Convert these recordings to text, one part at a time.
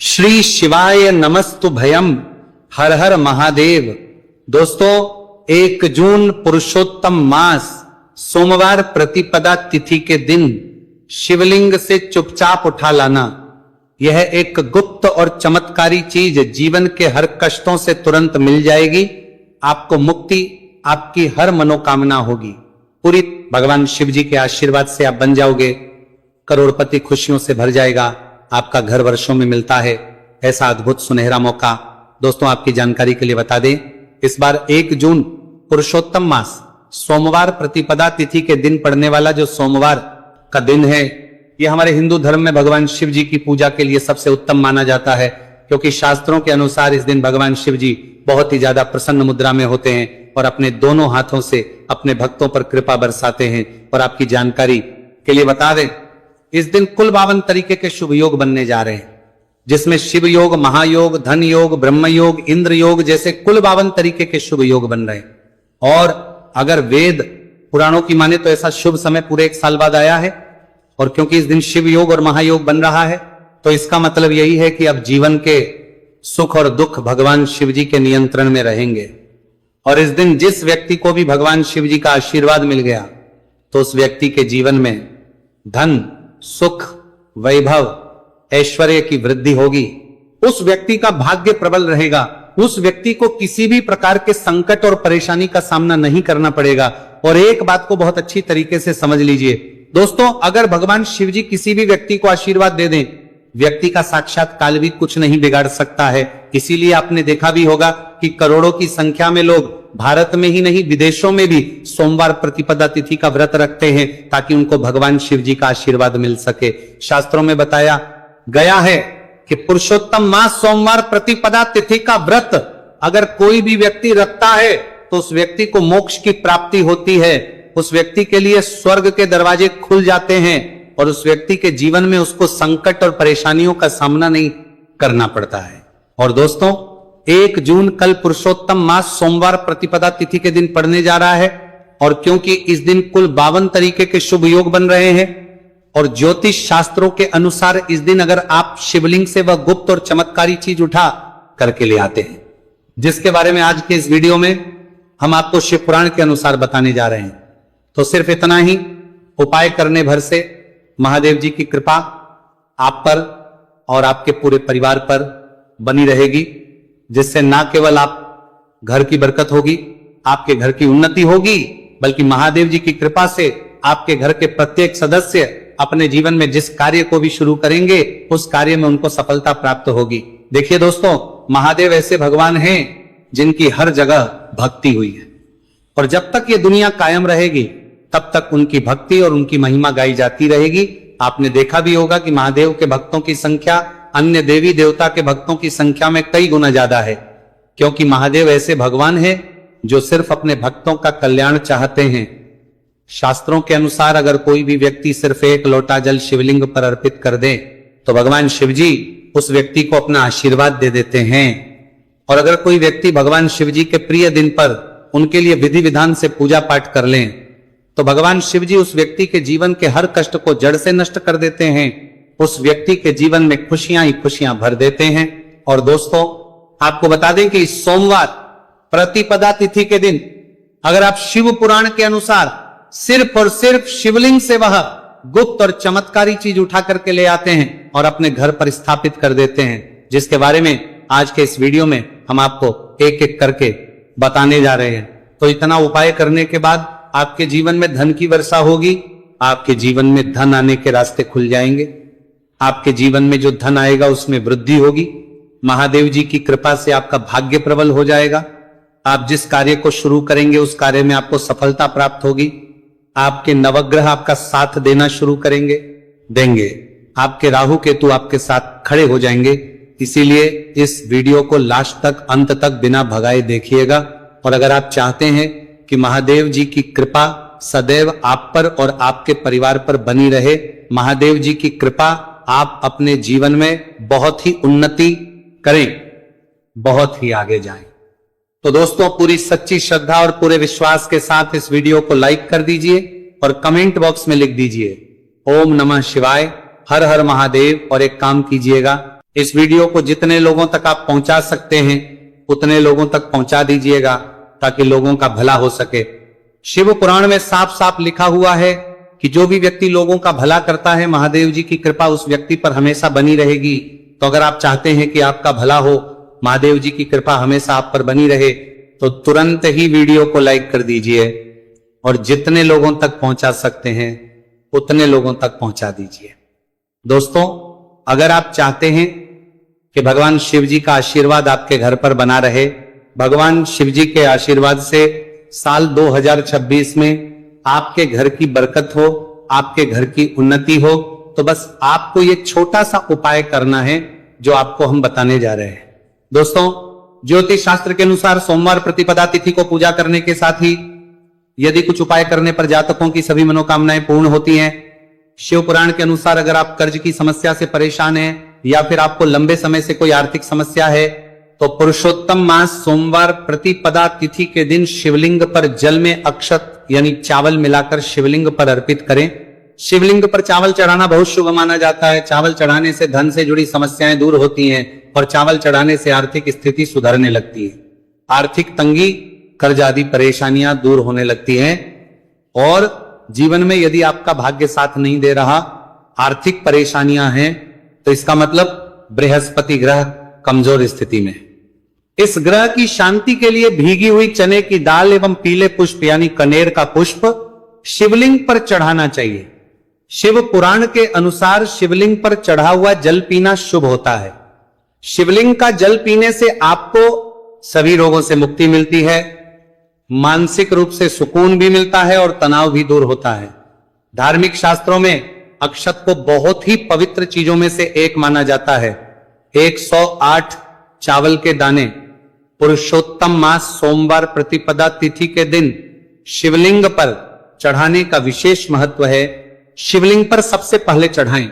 श्री शिवाय नमस्तु भयम, हर हर महादेव। दोस्तों, 1 जून पुरुषोत्तम मास सोमवार प्रतिपदा तिथि के दिन शिवलिंग से चुपचाप उठा लाना, यह एक गुप्त और चमत्कारी चीज जीवन के हर कष्टों से तुरंत मिल जाएगी। आपको मुक्ति, आपकी हर मनोकामना होगी पूरी। भगवान शिव जी के आशीर्वाद से आप बन जाओगे करोड़पति, खुशियों से भर जाएगा। आपका घर वर्षों में मिलता है ऐसा अद्भुत सुनहरा मौका। दोस्तों, आपकी जानकारी के लिए बता दें, इस बार 1 जून पुरुषोत्तम मास सोमवार प्रतिपदा तिथि के दिन पड़ने वाला जो सोमवार का दिन है, यह हमारे हिंदू धर्म में भगवान शिव जी की पूजा के लिए सबसे उत्तम माना जाता है, क्योंकि शास्त्रों के अनुसार इस दिन भगवान शिव जी बहुत ही ज्यादा प्रसन्न मुद्रा में होते हैं और अपने दोनों हाथों से अपने भक्तों पर कृपा बरसाते हैं। और आपकी जानकारी के लिए बता दें, इस दिन कुल 52 तरीके के शुभ योग बनने जा रहे हैं, जिसमें शिव योग, महायोग, धन योग, ब्रह्म योग, इंद्र योग जैसे कुल 52 तरीके के शुभ योग बन रहे हैं। और अगर वेद पुराणों की माने तो ऐसा शुभ समय पूरे 1 साल बाद आया है। और क्योंकि इस दिन शिव योग और महायोग बन रहा है, तो इसका मतलब यही है कि अब जीवन के सुख और दुख भगवान शिव जी के नियंत्रण में रहेंगे। और इस दिन जिस व्यक्ति को भी भगवान शिव जी का आशीर्वाद मिल गया, तो उस व्यक्ति के जीवन में धन, सुख, वैभव, ऐश्वर्य की वृद्धि होगी। उस व्यक्ति का भाग्य प्रबल रहेगा। उस व्यक्ति को किसी भी प्रकार के संकट और परेशानी का सामना नहीं करना पड़ेगा। और एक बात को बहुत अच्छी तरीके से समझ लीजिए दोस्तों, अगर भगवान शिव जी किसी भी व्यक्ति को आशीर्वाद दे दें, व्यक्ति का साक्षात काल भी कुछ नहीं बिगाड़ सकता है। इसीलिए आपने देखा भी होगा कि करोड़ों की संख्या में लोग भारत में ही नहीं, विदेशों में भी सोमवार प्रतिपदा तिथि का व्रत रखते हैं, ताकि उनको भगवान शिव जी का आशीर्वाद मिल सके। शास्त्रों में बताया गया है कि पुरुषोत्तम मास सोमवार प्रतिपदा तिथि का व्रत अगर कोई भी व्यक्ति रखता है, तो उस व्यक्ति को मोक्ष की प्राप्ति होती है। उस व्यक्ति के लिए स्वर्ग के दरवाजे खुल जाते हैं और उस व्यक्ति के जीवन में उसको संकट और परेशानियों का सामना नहीं करना पड़ता है। और दोस्तों, 1 जून कल पुरुषोत्तम मास सोमवार प्रतिपदा तिथि के दिन पड़ने जा रहा है। और क्योंकि इस दिन कुल 52 तरीके के शुभ योग बन रहे हैं, और ज्योतिष शास्त्रों के अनुसार इस दिन अगर आप शिवलिंग से वह गुप्त और चमत्कारी चीज उठा करके ले आते हैं, जिसके बारे में आज के इस वीडियो में हम आपको शिव पुराण के अनुसार बताने जा रहे हैं, तो सिर्फ इतना ही उपाय करने भर से महादेव जी की कृपा आप पर और आपके पूरे परिवार पर बनी रहेगी, जिससे ना केवल आप घर की बरकत होगी, आपके घर की उन्नति होगी, बल्कि महादेव जी की कृपा से आपके घर के प्रत्येक सदस्य अपने जीवन में जिस कार्य को भी शुरू करेंगे, उस कार्य में उनको सफलता प्राप्त होगी। देखिए दोस्तों, महादेव ऐसे भगवान हैं जिनकी हर जगह भक्ति हुई है, और जब तक ये दुनिया कायम रहेगी तब तक उनकी भक्ति और उनकी महिमा गाई जाती रहेगी। आपने देखा भी होगा कि महादेव के भक्तों की संख्या अन्य देवी देवता के भक्तों की संख्या में कई गुना ज्यादा है, क्योंकि महादेव ऐसे भगवान हैं जो सिर्फ अपने भक्तों का कल्याण चाहते हैं। शास्त्रों के अनुसार अगर कोई भी व्यक्ति सिर्फ 1 लोटा जल शिवलिंग पर अर्पित कर दे, तो भगवान शिव जी उस व्यक्ति को अपना आशीर्वाद दे देते हैं। और अगर कोई व्यक्ति भगवान शिव जी के प्रिय दिन पर उनके लिए विधि विधान से पूजा पाठ कर लें, तो भगवान शिव जी उस व्यक्ति के जीवन के हर कष्ट को जड़ से नष्ट कर देते हैं। उस व्यक्ति के जीवन में खुशियां ही खुशियां भर देते हैं। और दोस्तों, आपको बता दें कि सोमवार प्रतिपदा तिथि के दिन अगर आप शिव पुराण के अनुसार सिर्फ और सिर्फ शिवलिंग से वह गुप्त और चमत्कारी चीज उठा करके ले आते हैं और अपने घर पर स्थापित कर देते हैं, जिसके बारे में आज के इस वीडियो में हम आपको एक एक करके बताने जा रहे हैं। तो इतना उपाय करने के बाद आपके जीवन में धन की वर्षा होगी, आपके जीवन में धन आने के रास्ते खुल जाएंगे, आपके जीवन में जो धन आएगा उसमें वृद्धि होगी। महादेव जी की कृपा से आपका भाग्य प्रबल हो जाएगा। आप जिस कार्य को शुरू करेंगे उस कार्य में आपको सफलता प्राप्त होगी। आपके नवग्रह आपका साथ देना शुरू देंगे। आपके राहु केतु आपके साथ खड़े हो जाएंगे। इसीलिए इस वीडियो को लास्ट तक, अंत तक बिना भगाए देखिएगा। और अगर आप चाहते हैं कि महादेव जी की कृपा सदैव आप पर और आपके परिवार पर बनी रहे, महादेव जी की कृपा आप अपने जीवन में बहुत ही उन्नति करें, बहुत ही आगे जाएं, तो दोस्तों पूरी सच्ची श्रद्धा और पूरे विश्वास के साथ इस वीडियो को लाइक कर दीजिए और कमेंट बॉक्स में लिख दीजिए ओम नमः शिवाय, हर हर महादेव। और एक काम कीजिएगा, इस वीडियो को जितने लोगों तक आप पहुंचा सकते हैं उतने लोगों तक पहुंचा दीजिएगा ताकि लोगों का भला हो सके। शिव पुराण में साफ साफ लिखा हुआ है कि जो भी व्यक्ति लोगों का भला करता है, महादेव जी की कृपा उस व्यक्ति पर हमेशा बनी रहेगी। तो अगर आप चाहते हैं कि आपका भला हो, महादेव जी की कृपा हमेशा आप पर बनी रहे, तो तुरंत ही वीडियो को लाइक कर दीजिए और जितने लोगों तक पहुंचा सकते हैं उतने लोगों तक पहुंचा दीजिए। दोस्तों, अगर आप चाहते हैं कि भगवान शिव जी का आशीर्वाद आपके घर पर बना रहे, भगवान शिव जी के आशीर्वाद से साल 2026 में आपके घर की बरकत हो, आपके घर की उन्नति हो, तो बस आपको ये छोटा सा उपाय करना है जो आपको हम बताने जा रहे हैं। दोस्तों, ज्योतिष शास्त्र के अनुसार सोमवार प्रतिपदा तिथि को पूजा करने के साथ ही यदि कुछ उपाय करने पर जातकों की सभी मनोकामनाएं पूर्ण होती हैं। शिव पुराण के अनुसार अगर आप कर्ज की समस्या से परेशान हैं या फिर आपको लंबे समय से कोई आर्थिक समस्या है, तो पुरुषोत्तम मास सोमवार प्रतिपदा तिथि के दिन शिवलिंग पर जल में अक्षत यानी चावल मिलाकर शिवलिंग पर अर्पित करें। शिवलिंग पर चावल चढ़ाना बहुत शुभ माना जाता है। चावल चढ़ाने से धन से जुड़ी समस्याएं दूर होती हैं और चावल चढ़ाने से आर्थिक स्थिति सुधरने लगती है। आर्थिक तंगी, कर्ज आदि परेशानियां दूर होने लगती हैं और जीवन में यदि आपका भाग्य साथ नहीं दे रहा, आर्थिक परेशानियां हैं, तो इसका मतलब बृहस्पति ग्रह कमजोर स्थिति में। इस ग्रह की शांति के लिए भीगी हुई चने की दाल एवं पीले पुष्प यानी कनेर का पुष्प शिवलिंग पर चढ़ाना चाहिए। शिव पुराण के अनुसार शिवलिंग पर चढ़ा हुआ जल पीना शुभ होता है। शिवलिंग का जल पीने से आपको सभी रोगों से मुक्ति मिलती है, मानसिक रूप से सुकून भी मिलता है और तनाव भी दूर होता है। धार्मिक शास्त्रों में अक्षत को बहुत ही पवित्र चीजों में से एक माना जाता है। 108 चावल के दाने पुरुषोत्तम मास सोमवार प्रतिपदा तिथि के दिन शिवलिंग पर चढ़ाने का विशेष महत्व है। शिवलिंग पर सबसे पहले चढ़ाएं,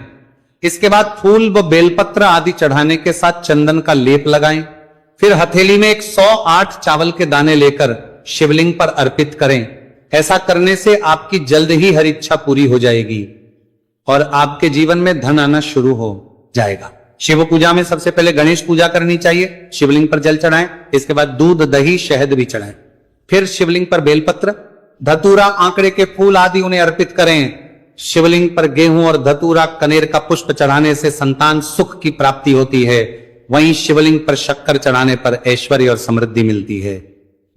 इसके बाद फूल व बेलपत्र आदि चढ़ाने के साथ चंदन का लेप लगाएं, फिर हथेली में 108 चावल के दाने लेकर शिवलिंग पर अर्पित करें। ऐसा करने से आपकी जल्द ही हर इच्छा पूरी हो जाएगी और आपके जीवन में धन आना शुरू हो जाएगा। शिव पूजा में सबसे पहले गणेश पूजा करनी चाहिए। शिवलिंग पर जल चढ़ाएं, इसके बाद दूध, दही, शहद भी चढ़ाएं, फिर शिवलिंग पर बेलपत्र, धतूरा, आंकड़े के फूल आदि उन्हें अर्पित करें। शिवलिंग पर गेहूं और धतूरा, कनेर का पुष्प चढ़ाने से संतान सुख की प्राप्ति होती है। वहीं शिवलिंग पर शक्कर चढ़ाने पर ऐश्वर्य और समृद्धि मिलती है।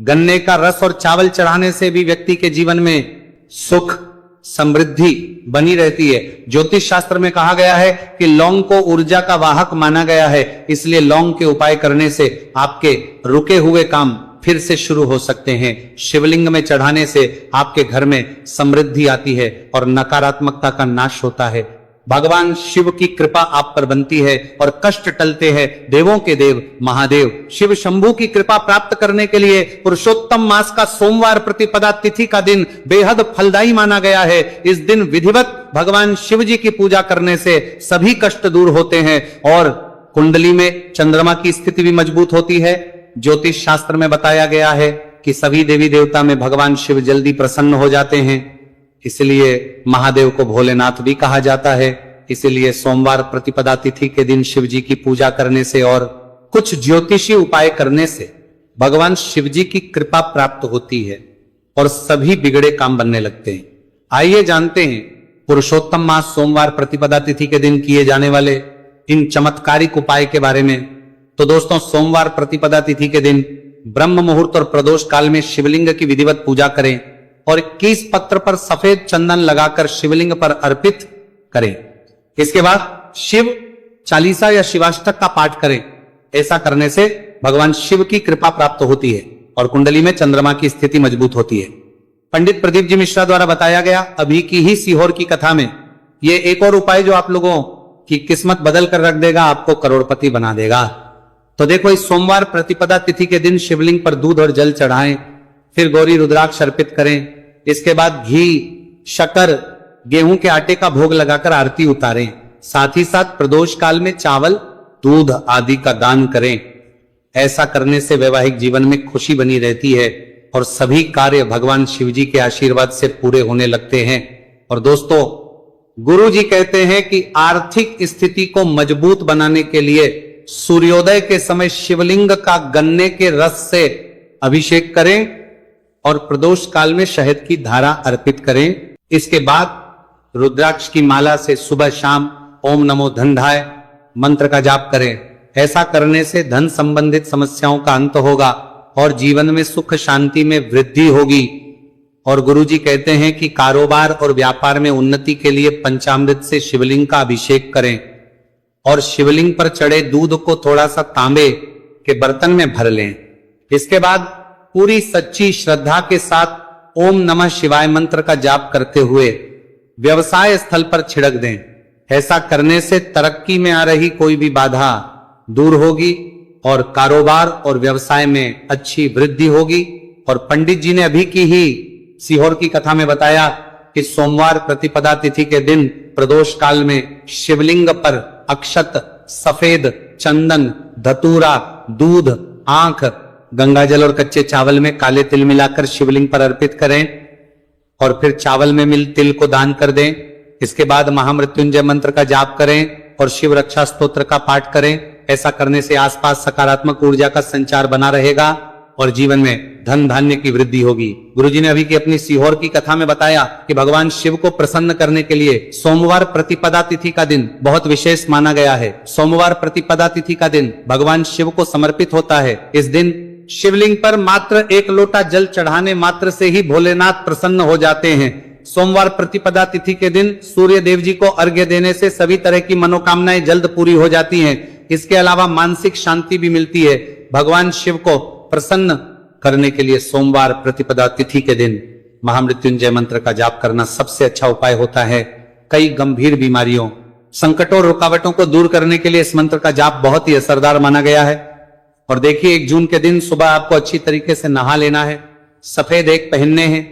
गन्ने का रस और चावल चढ़ाने से भी व्यक्ति के जीवन में सुख समृद्धि बनी रहती है। ज्योतिष शास्त्र में कहा गया है कि लौंग को ऊर्जा का वाहक माना गया है, इसलिए लौंग के उपाय करने से आपके रुके हुए काम फिर से शुरू हो सकते हैं। शिवलिंग में चढ़ाने से आपके घर में समृद्धि आती है और नकारात्मकता का नाश होता है। भगवान शिव की कृपा आप पर बनती है और कष्ट टलते हैं। देवों के देव महादेव शिव शंभू की कृपा प्राप्त करने के लिए पुरुषोत्तम मास का सोमवार प्रतिपदा तिथि का दिन बेहद फलदायी माना गया है। इस दिन विधिवत भगवान शिव जी की पूजा करने से सभी कष्ट दूर होते हैं और कुंडली में चंद्रमा की स्थिति भी मजबूत होती है। ज्योतिष शास्त्र में बताया गया है कि सभी देवी देवता में भगवान शिव जल्दी प्रसन्न हो जाते हैं, इसलिए महादेव को भोलेनाथ भी कहा जाता है। इसलिए सोमवार प्रतिपदा तिथि के दिन शिव जी की पूजा करने से और कुछ ज्योतिषी उपाय करने से भगवान शिव जी की कृपा प्राप्त होती है और सभी बिगड़े काम बनने लगते हैं। आइए जानते हैं पुरुषोत्तम मास सोमवार प्रतिपदा तिथि के दिन किए जाने वाले इन चमत्कारिक उपाय के बारे में। तो दोस्तों, सोमवार प्रतिपदा तिथि के दिन ब्रह्म मुहूर्त और प्रदोष काल में शिवलिंग की विधिवत पूजा करें और 21 पत्र पर सफेद चंदन लगाकर शिवलिंग पर अर्पित करें। इसके बाद शिव चालीसा या शिवाष्टक का पाठ करें। ऐसा करने से भगवान शिव की कृपा प्राप्त होती है और कुंडली में चंद्रमा की स्थिति मजबूत होती है। पंडित प्रदीप जी मिश्रा द्वारा बताया गया अभी की ही सीहोर की कथा में ये एक और उपाय जो आप लोगों की किस्मत बदल कर रख देगा, आपको करोड़पति बना देगा। तो देखो, इस सोमवार प्रतिपदा तिथि के दिन शिवलिंग पर दूध और जल चढ़ाएं, फिर गौरी रुद्राक्ष अर्पित करें। इसके बाद घी, शक्कर, गेहूं के आटे का भोग लगाकर आरती उतारें। साथ ही साथ प्रदोष काल में चावल, दूध आदि का दान करें। ऐसा करने से वैवाहिक जीवन में खुशी बनी रहती है और सभी कार्य भगवान शिव जी के आशीर्वाद से पूरे होने लगते हैं। और दोस्तों, गुरु जी कहते हैं कि आर्थिक स्थिति को मजबूत बनाने के लिए सूर्योदय के समय शिवलिंग का गन्ने के रस से अभिषेक करें और प्रदोष काल में शहद की धारा अर्पित करें। इसके बाद रुद्राक्ष की माला से सुबह शाम ओम नमो धनधाय मंत्र का जाप करें। ऐसा करने से धन संबंधित समस्याओं का अंत होगा और जीवन में सुख शांति में वृद्धि होगी। और गुरुजी कहते हैं कि कारोबार और व्यापार में उन्नति के लिए पंचामृत से शिवलिंग का अभिषेक करें और शिवलिंग पर चढ़े दूध को थोड़ा सा तांबे के बर्तन में भर लें। इसके बाद पूरी सच्ची श्रद्धा के साथ ओम नमः शिवाय मंत्र का जाप करते हुए व्यवसाय स्थल पर छिड़क दें। ऐसा करने से तरक्की में आ रही कोई भी बाधा दूर होगी और कारोबार और व्यवसाय में अच्छी वृद्धि होगी। और पंडित जी ने अभी की ही सीहोर की कथा में बताया कि सोमवार प्रतिपदा तिथि के दिन प्रदोष काल में शिवलिंग पर अक्षत, सफेद चंदन, धतूरा, दूध, आंख, गंगाजल और कच्चे चावल में काले तिल मिलाकर शिवलिंग पर अर्पित करें और फिर चावल में मिल तिल को दान कर दें। इसके बाद महामृत्युंजय मंत्र का जाप करें और शिव रक्षा स्तोत्र का पाठ करें। ऐसा करने से आसपास सकारात्मक ऊर्जा का संचार बना रहेगा और जीवन में धन धान्य की वृद्धि होगी। गुरुजी ने अभी की अपनी सीहोर की कथा में बताया कि भगवान शिव को प्रसन्न करने के लिए सोमवार प्रतिपदा तिथि का दिन बहुत विशेष माना गया है। सोमवार प्रतिपदा तिथि का दिन भगवान शिव को समर्पित होता है। इस दिन शिवलिंग पर मात्र एक लोटा जल चढ़ाने मात्र से ही भोलेनाथ प्रसन्न हो जाते हैं। सोमवार प्रतिपदा तिथि के दिन सूर्य देव जी को अर्घ्य देने से सभी तरह की मनोकामनाएं जल्द पूरी हो जाती हैं। इसके अलावा मानसिक शांति भी मिलती है। भगवान शिव को प्रसन्न करने के लिए सोमवार प्रतिपदा तिथि के दिन महामृत्युंजय मंत्र का जाप करना सबसे अच्छा उपाय होता है। कई गंभीर बीमारियों, संकटों और रुकावटों को दूर करने के लिए इस मंत्र का जाप बहुत ही असरदार माना गया है। और देखिए 1 जून के दिन सुबह आपको अच्छी तरीके से नहा लेना है, सफेद एक पहनने हैं,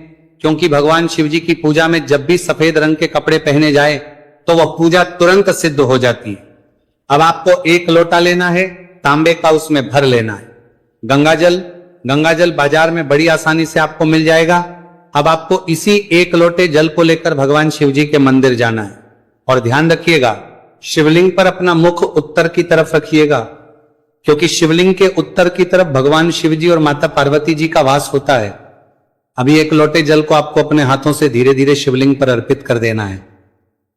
क्योंकि भगवान शिव जी की पूजा में जब भी सफेद रंग के कपड़े पहने जाए तो वह पूजा तुरंत सिद्ध हो जाती है। अब आपको एक लोटा लेना है, तांबे का, उसमें भर लेना है गंगाजल बाजार में बड़ी आसानी से आपको मिल जाएगा। अब आपको इसी एक लोटे जल को लेकर भगवान शिव जी के मंदिर जाना है और ध्यान रखिएगा शिवलिंग पर अपना मुख उत्तर की तरफ रखिएगा, क्योंकि शिवलिंग के उत्तर की तरफ भगवान शिव जी और माता पार्वती जी का वास होता है। अभी एक लोटे जल को आपको अपने हाथों से धीरे धीरे शिवलिंग पर अर्पित कर देना है,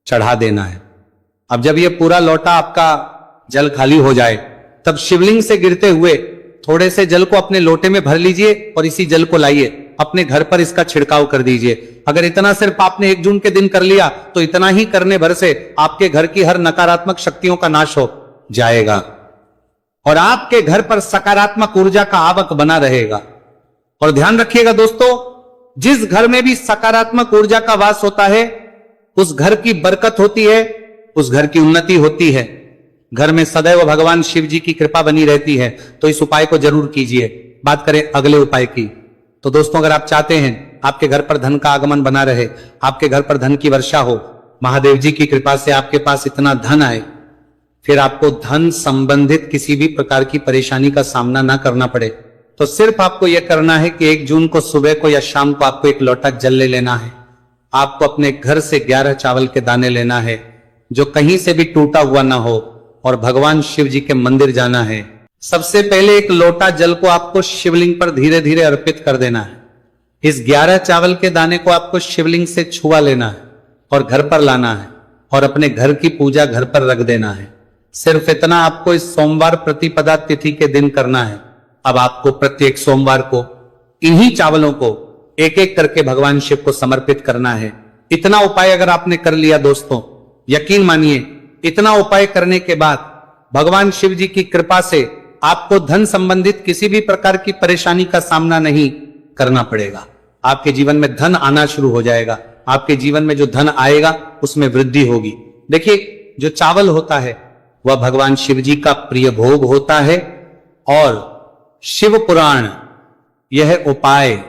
चढ़ा देना है। अब जब ये पूरा लोटा आपका जल खाली हो जाए तब शिवलिंग से गिरते हुए थोड़े से जल को अपने लोटे में भर लीजिए और इसी जल को लाइए अपने घर पर इसका छिड़काव कर दीजिए। अगर इतना सिर्फ आपने 1 जून के दिन कर लिया तो इतना ही करने भर से आपके घर की हर नकारात्मक शक्तियों का नाश हो जाएगा और आपके घर पर सकारात्मक ऊर्जा का आवक बना रहेगा। और ध्यान रखिएगा दोस्तों, जिस घर में भी सकारात्मक ऊर्जा का वास होता है उस घर की बरकत होती है, उस घर की उन्नति होती है, घर में सदैव भगवान शिव जी की कृपा बनी रहती है। तो इस उपाय को जरूर कीजिए। बात करें अगले उपाय की, तो दोस्तों अगर आप चाहते हैं आपके घर पर धन का आगमन बना रहे, आपके घर पर धन की वर्षा हो, महादेव जी की कृपा से आपके पास इतना धन आए, फिर आपको धन संबंधित किसी भी प्रकार की परेशानी का सामना ना करना पड़े, तो सिर्फ आपको यह करना है कि 1 जून को सुबह को या शाम को आपको एक लोटा जल ले लेना है। आपको अपने घर से 11 चावल के दाने लेना है जो कहीं से भी टूटा हुआ ना हो और भगवान शिव जी के मंदिर जाना है। सबसे पहले एक लोटा जल को आपको शिवलिंग पर धीरे धीरे अर्पित कर देना है। इस 11 चावल के दाने को आपको शिवलिंग से छुआ लेना है और घर पर लाना है और अपने घर की पूजा घर पर रख देना है। सिर्फ इतना आपको इस सोमवार प्रतिपदा तिथि के दिन करना है। अब आपको प्रत्येक सोमवार को इन्हीं चावलों को एक एक करके भगवान शिव को समर्पित करना है। इतना उपाय अगर आपने कर लिया दोस्तों, यकीन मानिए इतना उपाय करने के बाद भगवान शिव जी की कृपा से आपको धन संबंधित किसी भी प्रकार की परेशानी का सामना नहीं करना पड़ेगा। आपके जीवन में धन आना शुरू हो जाएगा। आपके जीवन में जो धन आएगा उसमें वृद्धि होगी। देखिए जो चावल होता है वह भगवान शिव जी का प्रिय भोग होता है और शिव पुराण यह उपाय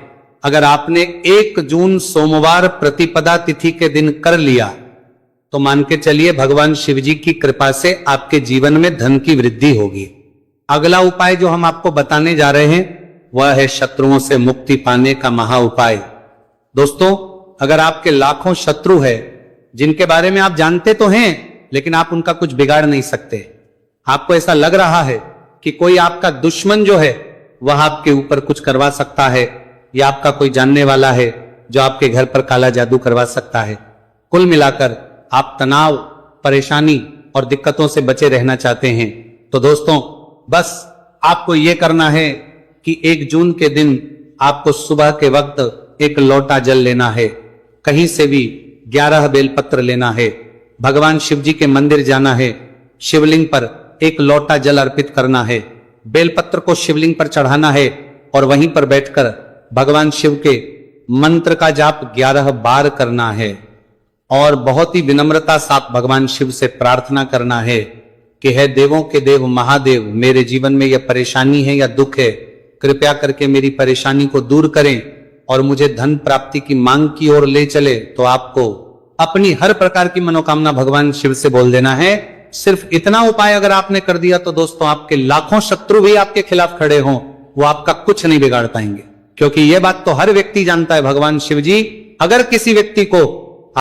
अगर आपने 1 जून सोमवार प्रतिपदा तिथि के दिन कर लिया तो मान के चलिए भगवान शिव जी की कृपा से आपके जीवन में धन की वृद्धि होगी। अगला उपाय जो हम आपको बताने जा रहे हैं वह है शत्रुओं से मुक्ति पाने का महा उपाय। दोस्तों अगर आपके लाखों शत्रु है जिनके बारे में आप जानते तो हैं लेकिन आप उनका कुछ बिगाड़ नहीं सकते। आपको ऐसा लग रहा है कि कोई आपका दुश्मन जो है वह आपके ऊपर कुछ करवा सकता है, या आपका कोई जानने वाला है जो आपके घर पर काला जादू करवा सकता है। कुल मिलाकर आप तनाव, परेशानी और दिक्कतों से बचे रहना चाहते हैं तो दोस्तों बस आपको यह करना है कि 1 जून के दिन आपको सुबह के वक्त एक लोटा जल लेना है, कहीं से भी 11 बेलपत्र लेना है, भगवान शिव जी के मंदिर जाना है, शिवलिंग पर एक लोटा जल अर्पित करना है, बेलपत्र को शिवलिंग पर चढ़ाना है और वहीं पर बैठकर भगवान शिव के मंत्र का जाप 11 बार करना है और बहुत ही विनम्रता साथ भगवान शिव से प्रार्थना करना है कि हे देवों के देव महादेव, मेरे जीवन में यह परेशानी है या दुख है, कृपया करके मेरी परेशानी को दूर करें और मुझे धन प्राप्ति की मांग की ओर ले चले। तो आपको अपनी हर प्रकार की मनोकामना भगवान शिव से बोल देना है। सिर्फ इतना उपाय अगर आपने कर दिया तो दोस्तों आपके लाखों शत्रु भी आपके खिलाफ खड़े हों, वो आपका कुछ नहीं बिगाड़ पाएंगे, क्योंकि यह बात तो हर व्यक्ति जानता है, भगवान शिव जी अगर किसी व्यक्ति को